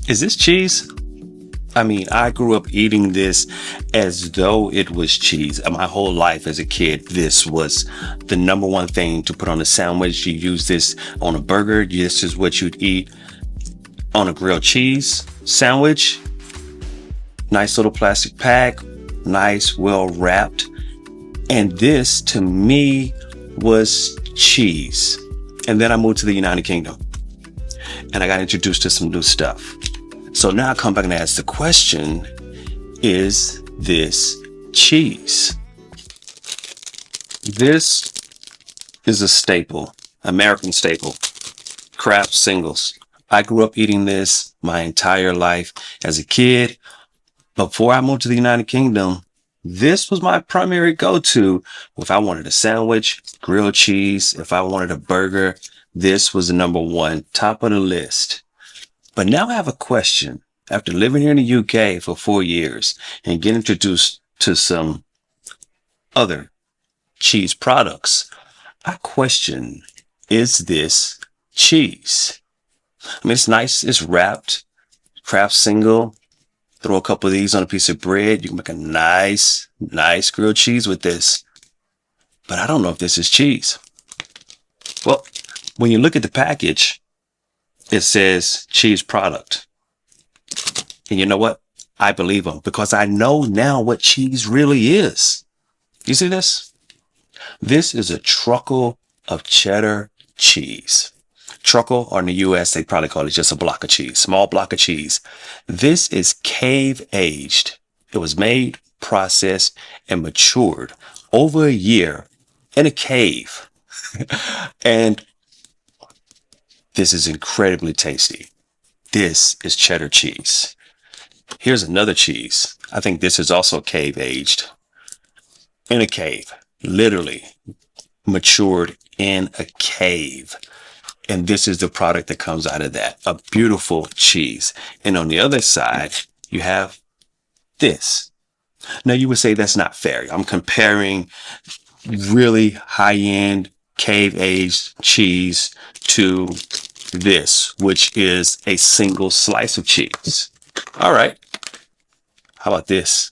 Is this cheese? I mean, I grew up eating this as though it was cheese. My whole life as a kid, this was the number one thing to put on a sandwich. You use this on a burger. This is what you'd eat on a grilled cheese sandwich. Nice little plastic pack, nice, well wrapped. And this to me was cheese. And then I moved to the United Kingdom and I got introduced to some new stuff. So now I come back and ask the question, is this cheese? This is a staple, American staple, Kraft singles. I grew up eating this my entire life as a kid. Before I moved to the United Kingdom, this was my primary go-to. If I wanted a sandwich, grilled cheese, if I wanted a burger, this was the number one, top of the list. But now I have a question. After living here in the UK for 4 years and getting introduced to some other cheese products, I question, is this cheese? I mean, it's nice. It's wrapped, Kraft single. Throw a couple of these on a piece of bread. You can make a nice grilled cheese with this. But I don't know if this is cheese. Well, when you look at the package, it says cheese product. And you know what? I believe them because I know now what cheese really is. You see this? This is a truckle of cheddar cheese. Truckle, or in the US, they probably call it just a block of cheese, small block of cheese. This is cave aged. It was made, processed, and matured over a year in a cave. And this is incredibly tasty. This is cheddar cheese. Here's another cheese. I think this is also cave aged in a cave, literally matured in a cave. And this is the product that comes out of that, a beautiful cheese. And on the other side, you have this. Now you would say that's not fair. I'm comparing really high-end cave-aged cheese to this, which is a single slice of cheese. All right. How about this?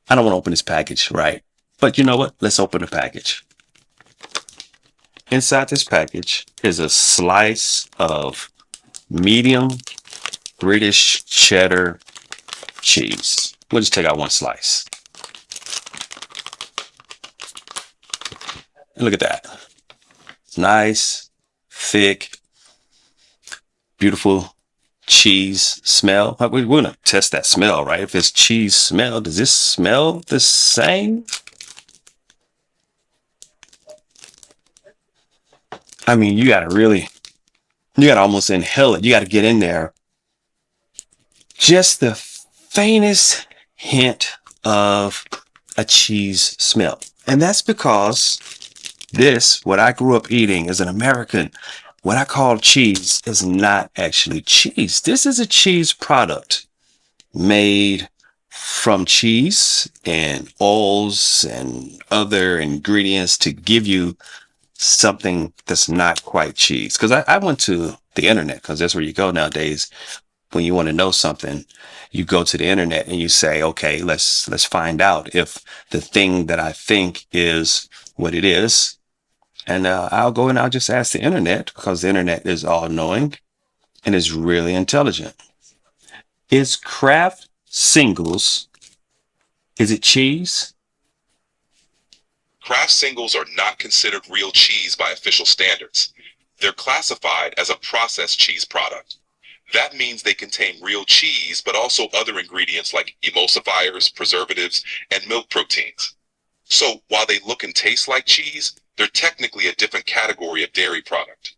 I don't want to open this package, right? But you know what? Let's open the package. Inside this package is a slice of medium British cheddar cheese. We'll just take out one slice. And look at that. Nice, thick, beautiful cheese smell. We're going to test that smell, right? If it's cheese smell, does this smell the same? I mean, you got to almost inhale it. You got to get in there. Just the faintest hint of a cheese smell. And that's because this, what I grew up eating as an American, what I call cheese is not actually cheese. This is a cheese product made from cheese and oils and other ingredients to give you something that's not quite cheese. Because I went to the internet, because that's where you go nowadays. When you want to know something, you go to the internet and you say, okay, let's find out if the thing that I think is what it is. And I'll go and I'll just ask the internet, because the internet is all knowing and is really intelligent. Is Kraft singles, is it cheese? Kraft singles are not considered real cheese by official standards. They're classified as a processed cheese product. That means they contain real cheese, but also other ingredients like emulsifiers, preservatives, and milk proteins. So while they look and taste like cheese, they're technically a different category of dairy product.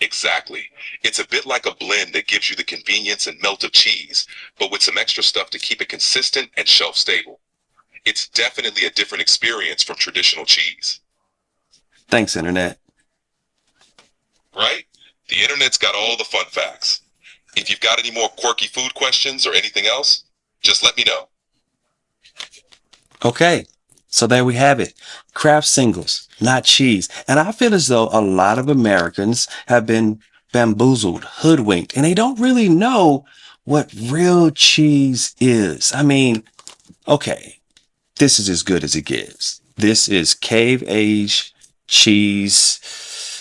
Exactly. It's a bit like a blend that gives you the convenience and melt of cheese, but with some extra stuff to keep it consistent and shelf stable. It's definitely a different experience from traditional cheese. Thanks, internet. Right? The internet's got all the fun facts. If you've got any more quirky food questions or anything else, just let me know. Okay. So there we have it. Kraft singles, not cheese. And I feel as though a lot of Americans have been bamboozled, hoodwinked, and they don't really know what real cheese is. I mean, okay, this is as good as it gets. This is cave aged cheese.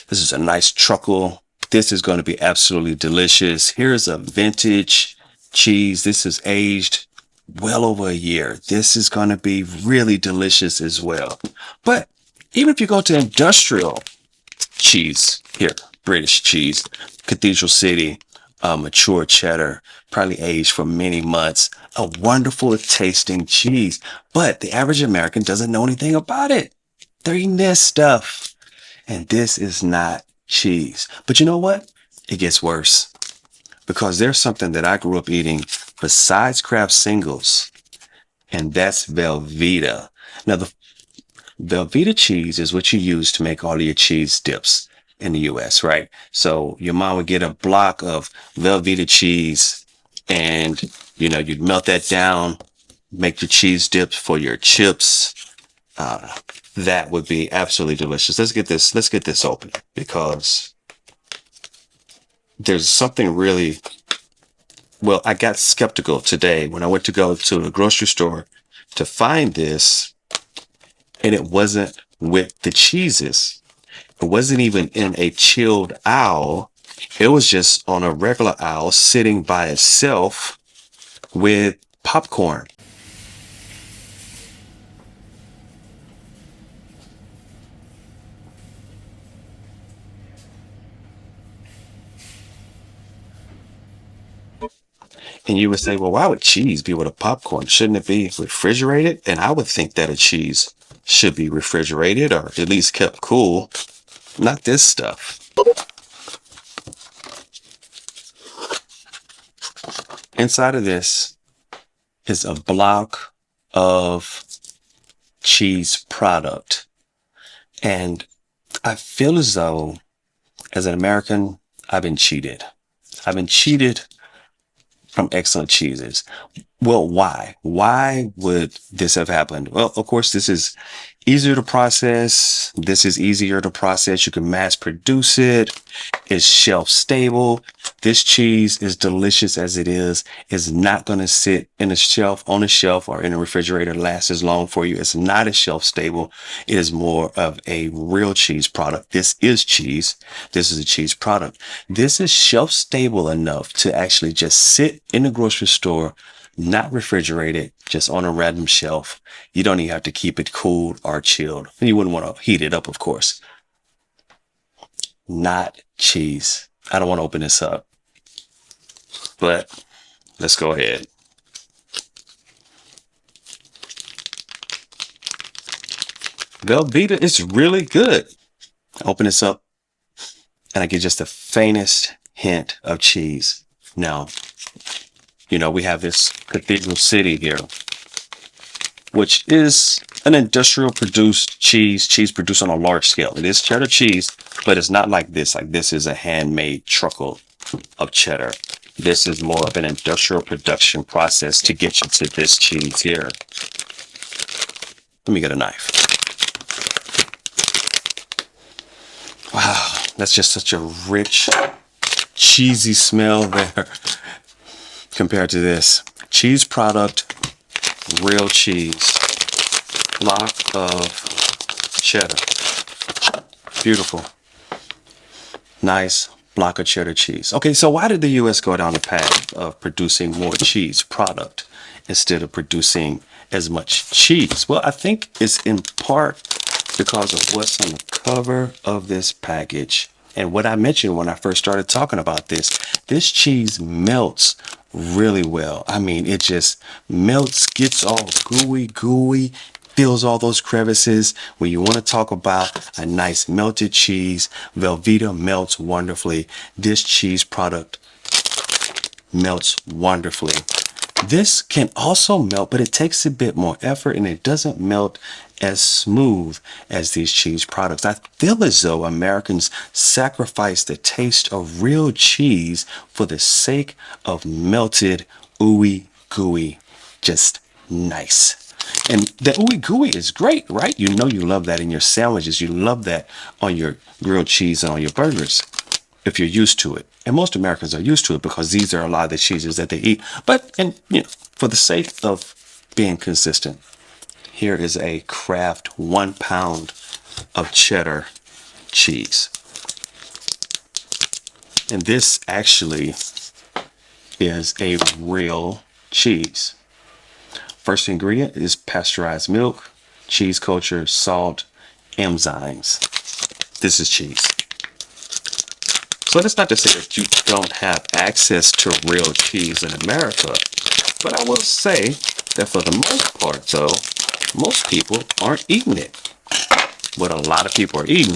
This is a nice truckle. This is going to be absolutely delicious. Here's a vintage cheese. This is aged well over a year. This is going to be really delicious as well. But even if you go to industrial cheese here, British cheese, Cathedral City, mature cheddar, probably aged for many months, a wonderful tasting cheese. But the average American doesn't know anything about it. They're eating this stuff. And this is not cheese. But you know what? It gets worse because there's something that I grew up eating besides Kraft singles, and that's Velveeta. Now, the Velveeta cheese is what you use to make all of your cheese dips in the US, right? So your mom would get a block of Velveeta cheese and, you'd melt that down, make your cheese dips for your chips. That would be absolutely delicious. Let's get this open because there's something really, well, I got skeptical today when I went to go to the grocery store to find this, and it wasn't with the cheeses. It wasn't even in a chilled aisle. It was just on a regular aisle sitting by itself with popcorn. And you would say, well, why would cheese be with a popcorn? Shouldn't it be refrigerated? And I would think that a cheese should be refrigerated or at least kept cool. Not this stuff. Inside of this is a block of cheese product. And I feel as though, as an American, I've been cheated. I've been cheated from excellent cheeses. Well, why? Why would this have happened? Well, of course, this is easier to process. This is easier to process. You can mass produce it. It's shelf stable. This cheese is delicious as it is. It's not going to sit on a shelf or in a refrigerator, last as long for you. It's not as shelf stable. It is more of a real cheese product. This is cheese. This is a cheese product. This is shelf stable enough to actually just sit in the grocery store, not refrigerated, just on a random shelf. You don't even have to keep it cooled or chilled. And you wouldn't want to heat it up, of course. Not cheese. I don't want to open this up, but let's go ahead. Velveeta is really good. Open this up and I get just the faintest hint of cheese. Now, we have this Cathedral City here, which is an industrial produced cheese produced on a large scale. It is cheddar cheese, but it's not like this. Like this is a handmade truckle of cheddar. This is more of an industrial production process to get you to this cheese here. Let me get a knife. Wow, that's just such a rich, cheesy smell there compared to this. Cheese product, real cheese, block of cheddar. Beautiful. Nice block of cheddar cheese. Okay, so why did the US go down the path of producing more cheese product instead of producing as much cheese? Well, I think it's in part because of what's on the cover of this package. And what I mentioned when I first started talking about this cheese melts really well. I mean, it just melts, gets all gooey, fills all those crevices. When you want to talk about a nice melted cheese, Velveeta melts wonderfully. This cheese product melts wonderfully. This can also melt, but it takes a bit more effort and it doesn't melt as smooth as these cheese products. I feel as though Americans sacrifice the taste of real cheese for the sake of melted, ooey gooey, just nice. And the ooey gooey is great, right? You know you love that in your sandwiches. You love that on your grilled cheese and on your burgers if you're used to it. And most Americans are used to it because these are a lot of the cheeses that they eat. But, and for the sake of being consistent, here is a Kraft 1 pound of cheddar cheese. And this actually is a real cheese. First ingredient is pasteurized milk, cheese culture, salt, enzymes. This is cheese. So that's not to say that you don't have access to real cheese in America, but I will say that for the most part, though, most people aren't eating it. What a lot of people are eating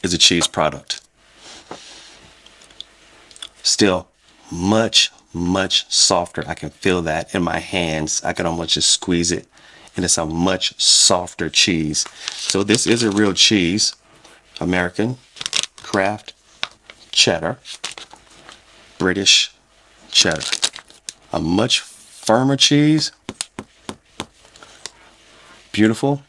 is a cheese product. Still much, much softer. I can feel that in my hands. I can almost just squeeze it, and it's a much softer cheese. So this is a real cheese, American, Kraft, cheddar, British cheddar. A much firmer cheese, beautiful.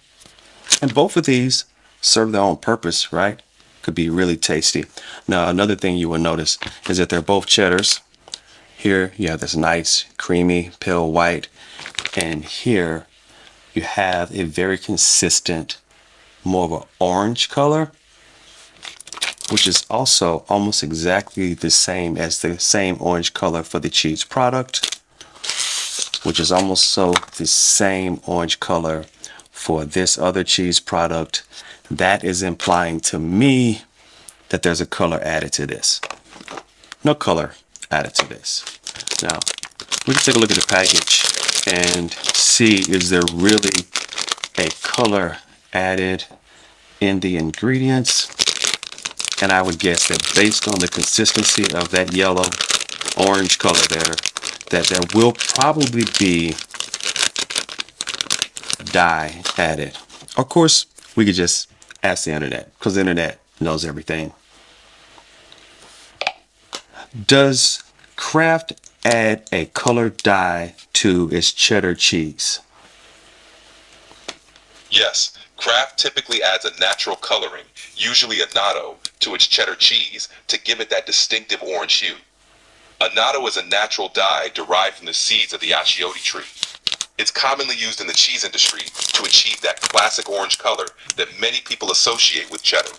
And both of these serve their own purpose, right? Could be really tasty. Now, another thing you will notice is that they're both cheddars. Here you have this nice, creamy, pale white. And here you have a very consistent, more of an orange color, which is also almost exactly the same as the same orange color for the cheese product, which is almost so the same orange color for this other cheese product. That is implying to me that there's a color added to this. No color added to this. Now, we can take a look at the package and see, is there really a color added in the ingredients? And I would guess that based on the consistency of that yellow orange color there, that there will probably be dye added. Of course, we could just ask the internet, because the internet knows everything. Does Kraft add a color dye to its cheddar cheese? Yes, Kraft typically adds a natural coloring, usually annatto, to its cheddar cheese to give it that distinctive orange hue. Annatto is a natural dye derived from the seeds of the achiote tree. It's commonly used in the cheese industry to achieve that classic orange color that many people associate with cheddar.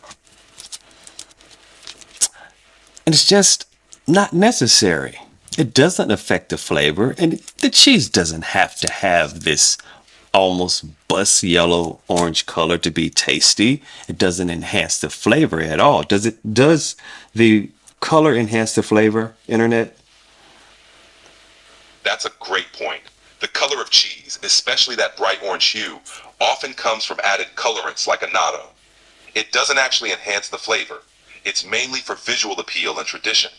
And it's just not necessary. It doesn't affect the flavor, and the cheese doesn't have to have this almost bust yellow orange color to be tasty. It doesn't enhance the flavor at all. Does it? Does the color enhance the flavor, internet? That's a great point. The color of cheese, especially that bright orange hue, often comes from added colorants like annatto. It doesn't actually enhance the flavor. It's mainly for visual appeal and tradition.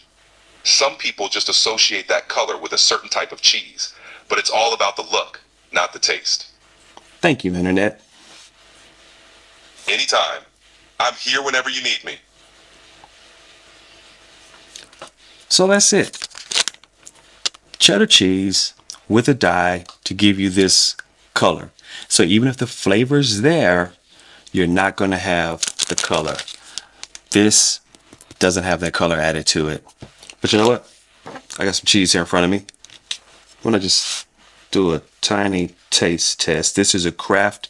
Some people just associate that color with a certain type of cheese, but it's all about the look, not the taste. Thank you, internet. Anytime. I'm here whenever you need me. So that's it. Cheddar cheese with a dye to give you this color. So even if the flavor's there, you're not going to have the color. This doesn't have that color added to it. But you know what? I got some cheese here in front of me. I'm going to just do a tiny taste test. This is a Kraft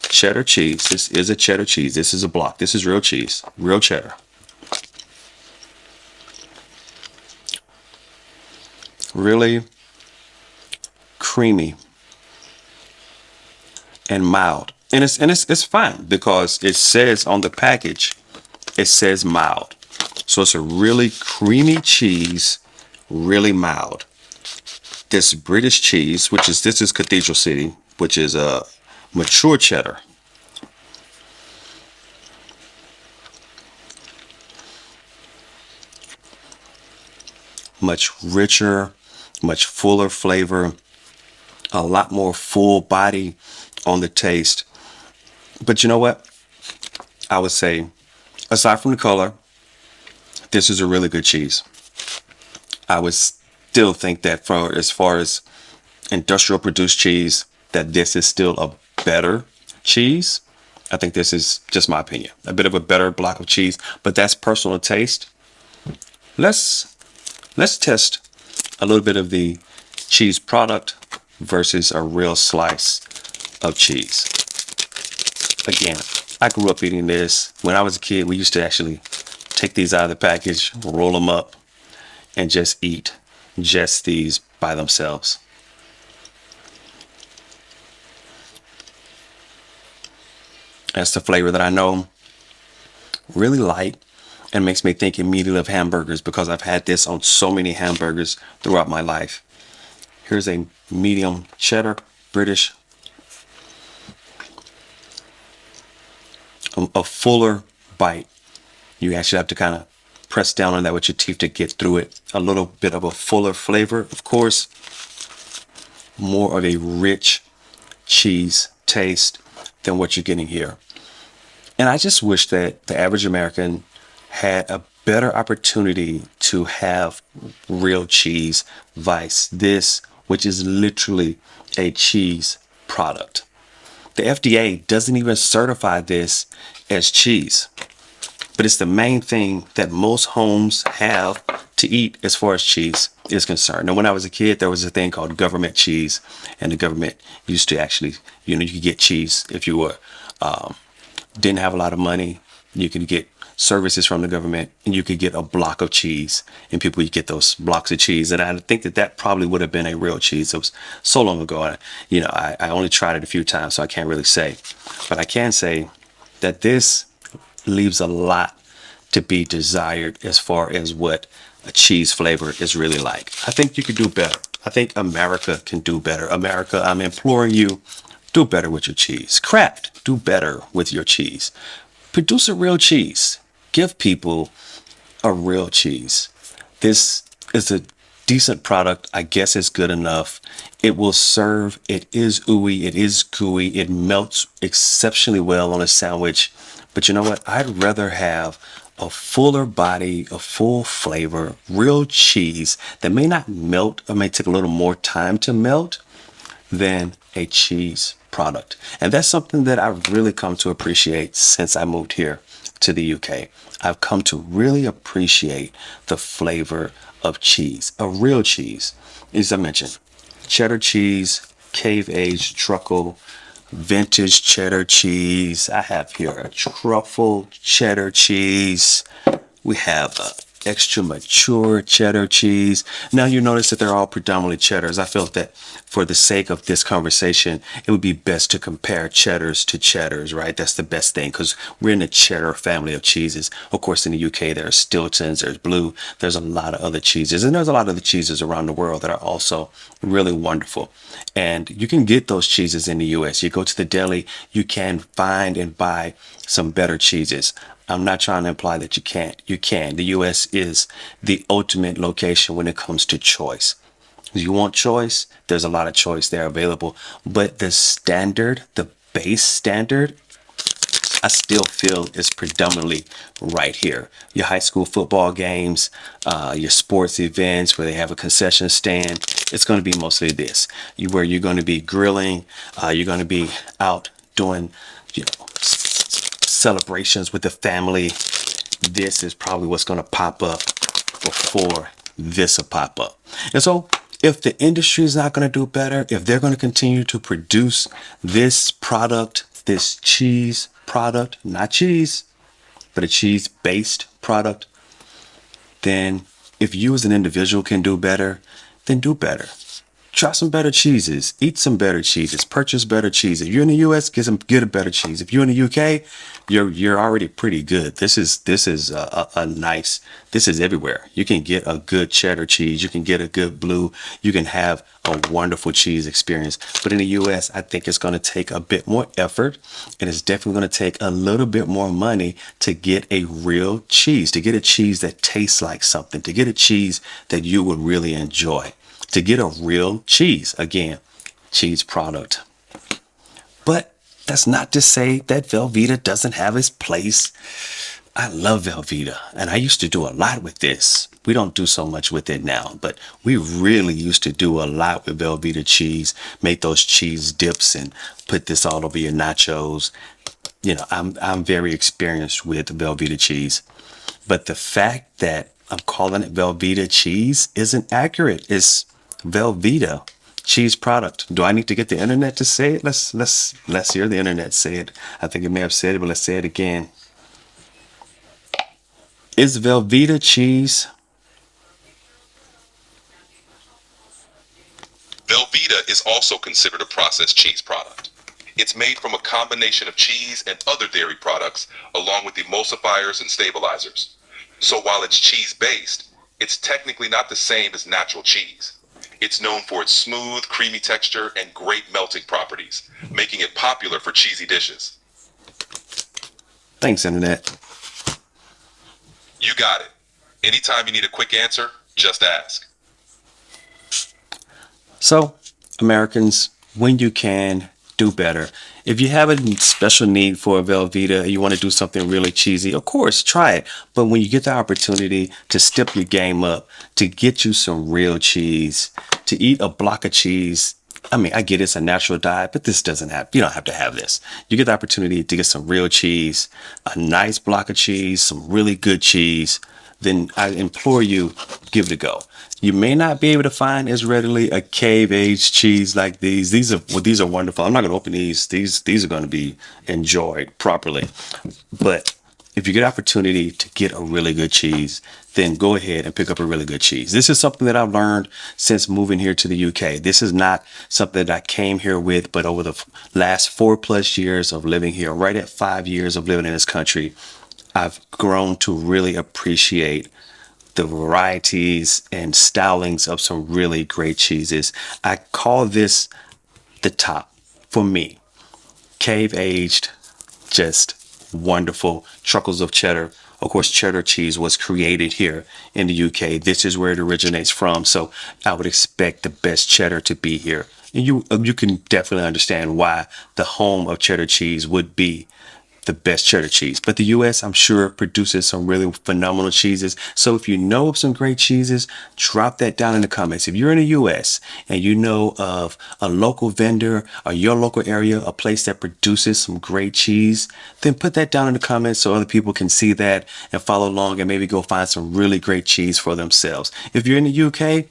cheddar cheese. This is a cheddar cheese. This is a block. This is real cheese. Real cheddar. Really creamy and mild. And it's fine because it says on the package, it says mild. So it's a really creamy cheese, really mild. This British cheese, this is Cathedral City, which is a mature cheddar. Much richer, much fuller flavor, a lot more full body on the taste. But you know what? I would say, aside from the color, this is a really good cheese. I would still think that for as far as industrial produced cheese, that this is still a better cheese. I think this is just my opinion, a bit of a better block of cheese, but that's personal taste. Let's let's test a little bit of the cheese product versus a real slice of cheese. Again, I grew up eating this. When I was a kid, we used to actually take these out of the package, roll them up, and just eat just these by themselves. That's the flavor that I know, really light, and makes me think immediately of hamburgers because I've had this on so many hamburgers throughout my life. Here's a medium cheddar, British, a fuller bite. You actually have to kind of press down on that with your teeth to get through it. A little bit of a fuller flavor, of course, more of a rich cheese taste than what you're getting here. And I just wish that the average American had a better opportunity to have real cheese vice this, which is literally a cheese product. The FDA doesn't even certify this as cheese, but it's the main thing that most homes have to eat as far as cheese is concerned. Now, when I was a kid, there was a thing called government cheese, and the government used to actually, you could get cheese if you were didn't have a lot of money. You could get services from the government, and you could get a block of cheese, and people would get those blocks of cheese. And I think that that probably would have been a real cheese. It was so long ago. I only tried it a few times, so I can't really say, but I can say that this leaves a lot to be desired as far as what a cheese flavor is really like. I think you could do better. I think America can do better. America, I'm imploring you, do better with your cheese. Kraft, do better with your cheese. Produce a real cheese. Give people a real cheese. This is a decent product. I guess it's good enough. It will serve. It is ooey. It is gooey. It melts exceptionally well on a sandwich. But you know what? I'd rather have a fuller body, a full flavor, real cheese that may not melt or may take a little more time to melt than a cheese product. And that's something that I've really come to appreciate since I moved here to the UK. I've come to really appreciate the flavor of cheese, a real cheese. As I mentioned, cheddar cheese, cave aged truffle, vintage cheddar cheese. I have here a truffle cheddar cheese. We have a extra mature cheddar cheese. Now you notice that they're all predominantly cheddars. I felt that for the sake of this conversation, it would be best to compare cheddars to cheddars, right? That's the best thing because we're in the cheddar family of cheeses. Of course, in the UK, there are Stiltons, there's Blue, there's a lot of other cheeses, and there's a lot of the cheeses around the world that are also really wonderful. And you can get those cheeses in the US. You go to the deli, you can find and buy some better cheeses. I'm not trying to imply that you can't. You can. The US is the ultimate location when it comes to choice. If you want choice, there's a lot of choice there available. But the standard, the base standard, I still feel is predominantly right here. Your high school football games, your sports events where they have a concession stand, it's going to be mostly this. Where you're going to be grilling, you're going to be out doing, celebrations with the family. This is probably what's going to pop up before this will pop up. And so if the industry is not going to do better, if they're going to continue to produce this product, this cheese product, not cheese, but a cheese based product, then if you as an individual can do better, then do better. Try some better cheeses. Eat some better cheeses. Purchase better cheese. If you're in the US, get a better cheese. If you're in the UK, you're already pretty good. This is a nice. This is everywhere. You can get a good cheddar cheese. You can get a good blue. You can have a wonderful cheese experience. But in the US, I think it's going to take a bit more effort, and it's definitely going to take a little bit more money to get a real cheese, to get a cheese that tastes like something, to get a cheese that you would really enjoy. To get a real cheese, again, cheese product. But that's not to say that Velveeta doesn't have its place. I love Velveeta, and I used to do a lot with this. We don't do so much with it now, but we really used to do a lot with Velveeta cheese. Make those cheese dips and put this all over your nachos. I'm very experienced with Velveeta cheese, but the fact that I'm calling it Velveeta cheese isn't accurate. It's Velveeta cheese product. Do I need to get the internet to say it? Let's hear the internet say it. I think it may have said it, but let's say it again. Is Velveeta cheese? Velveeta is also considered a processed cheese product. It's made from a combination of cheese and other dairy products, along with emulsifiers and stabilizers. So while it's cheese-based, it's technically not the same as natural cheese. It's known for its smooth, creamy texture and great melting properties, making it popular for cheesy dishes. Thanks, internet. You got it. Anytime you need a quick answer, just ask. So, Americans, when you can, do better. If you have a special need for a Velveeta and you want to do something really cheesy, of course, try it. But when you get the opportunity to step your game up, to get you some real cheese, to eat a block of cheese, I mean, I get it's a natural diet, but this doesn't have, you don't have to have this. You get the opportunity to get some real cheese, a nice block of cheese, some really good cheese, then I implore you, give it a go. You may not be able to find as readily a cave aged cheese like these. These are wonderful. I'm not going to open these. These are going to be enjoyed properly. But if you get opportunity to get a really good cheese, then go ahead and pick up a really good cheese. This is something that I've learned since moving here to the UK. This is not something that I came here with, but over the last 4+ years of living here, right at 5 years of living in this country, I've grown to really appreciate the varieties and stylings of some really great cheeses. I call this the top for me. Cave aged, just wonderful. Truckles of cheddar. Of course, cheddar cheese was created here in the UK. This is where it originates from. So I would expect the best cheddar to be here. And you can definitely understand why the home of cheddar cheese would be the best cheddar cheese. But the US, I'm sure, produces some really phenomenal cheeses. So if you know of some great cheeses, drop that down in the comments. If you're in the US and you know of a local vendor or your local area, a place that produces some great cheese, then put that down in the comments so other people can see that and follow along and maybe go find some really great cheese for themselves. If you're in the UK,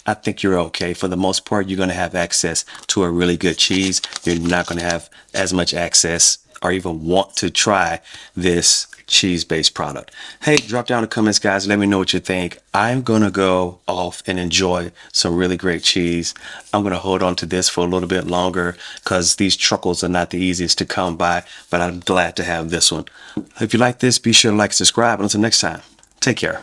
I think you're okay. For the most part, you're going to have access to a really good cheese. You're not going to have as much access or even want to try this cheese-based product. Hey, drop down in the comments, guys. Let me know what you think. I'm going to go off and enjoy some really great cheese. I'm going to hold on to this for a little bit longer because these truckles are not the easiest to come by, but I'm glad to have this one. If you like this, be sure to like, subscribe, and until next time, take care.